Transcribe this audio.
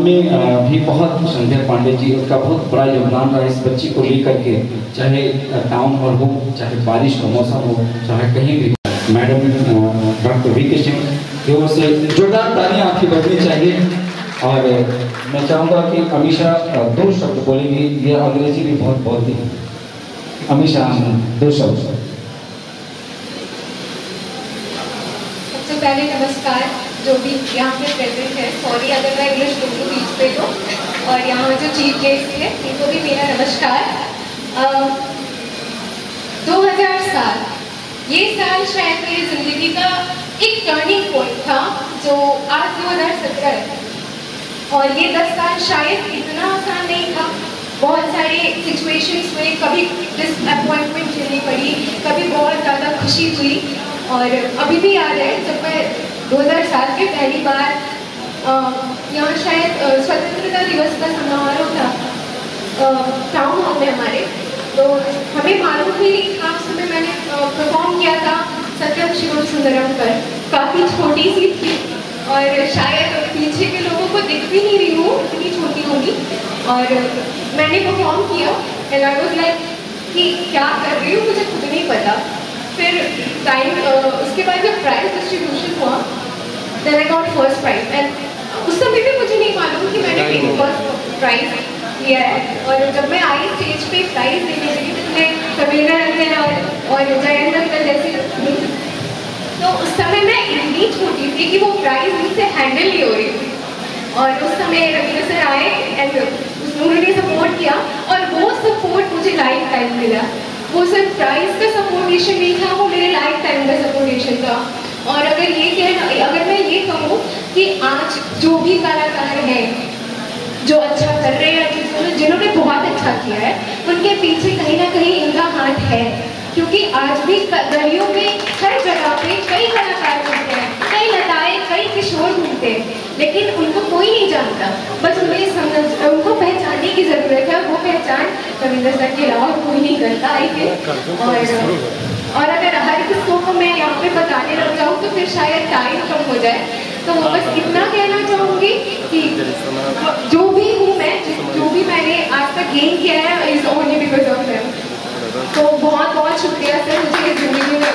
नाम में भी बहुत संध्या पांडे जी उनका बहुत बड़ा योगदान रहा इस बच्ची को लेकर के, चाहे टाउन हॉल हो, चाहे बारिश का मौसम हो, चाहे कहीं भी। मैडम डॉक्टर वी के सिंह की ओर से जोरदार तालियां आपकी बजनी चाहिए। और मैं चाहूँगा कि अमीशा 2 शब्द बोलेंगी, ये अंग्रेजी भी बहुत बोलती है। अमीशा 2 शब्द। सबसे पहले नमस्कार जो भी यहाँ पे प्रेजेंट है, सॉरी अगर मैं इंग्लिश बोलूँ बीच पे तो, और यहाँ जो चीफ गेस्ट है इनको भी मेरा नमस्कार। 2007 ये साल शायद मेरी ज़िंदगी का एक टर्निंग पॉइंट था जो आज 2017 है, और ये 10 साल शायद इतना आसान नहीं था। बहुत सारे सिचुएशंस में कभी डिसअपॉइंटमेंट झेलनी पड़ी, कभी बहुत ज़्यादा खुशी हुई, और अभी भी याद है जब मैं 2007 के पहली बार यहाँ शायद स्वतंत्रता दिवस का समारोह था टाउन हॉल में हमारे, तो हमें मालूम भी नहीं था। उस समय मैंने परफॉर्म किया था सत्यम शिवम सुंदरम पर, काफ़ी छोटी सी थी और शायद पीछे के लोगों को दिख भी नहीं रही हूँ, इतनी छोटी होगी, और मैंने परफॉर्म किया एंड आई वाज लाइक कि क्या कर रही हूँ मुझे खुद नहीं पता। फिर उसके बाद जब प्राइज डिस्ट्रीब्यूशन हुआ then I got first prize, and उस समय भी मुझे नहीं मालूम कि मैंने फर्स्ट प्राइज लिया है। और जब मैं आई स्टेज पे प्राइज देने लगी तो मैं कबीरा अंकल और जयंत अंकल जैसे, तो उस समय मैं इतनी छोटी थी कि वो प्राइज मुझसे हैंडल नहीं हो रही थी। और उस समय रवीना सर आए एंड उन्होंने सपोर्ट किया, और वो सपोर्ट मुझे लाइफ टाइम मिला। वो सिर्फ प्राइज का सपोर्टेशन नहीं था, वो मेरे लाइफ टाइम का सपोर्टेशन था। और अगर मैं ये कहूँ कि आज जो भी कलाकार हैं जो अच्छा कर रहे हैं, जिन्होंने बहुत अच्छा किया है, उनके पीछे कहीं ना कहीं इनका हाथ है, क्योंकि आज भी गलियों में हर जगह पे कई कलाकार घूमते हैं, कई लताएं, कई किशोर घूमते हैं, लेकिन उनको कोई नहीं जानता। बस उनको पहचानने की ज़रूरत है, वो पहचान रविंद्र सर के अलावा कोई नहीं करता आई थिंक। और अगर हर किसी को मैं यहाँ पे बताने लग जाऊँ तो फिर शायद टाइम कम हो जाए, तो बस इतना कहना चाहूँगी कि जो भी हूँ मैं, जो भी मैंने आज तक गेन किया है is only because of them. तो बहुत बहुत शुक्रिया सर मुझे इस जिंदगी में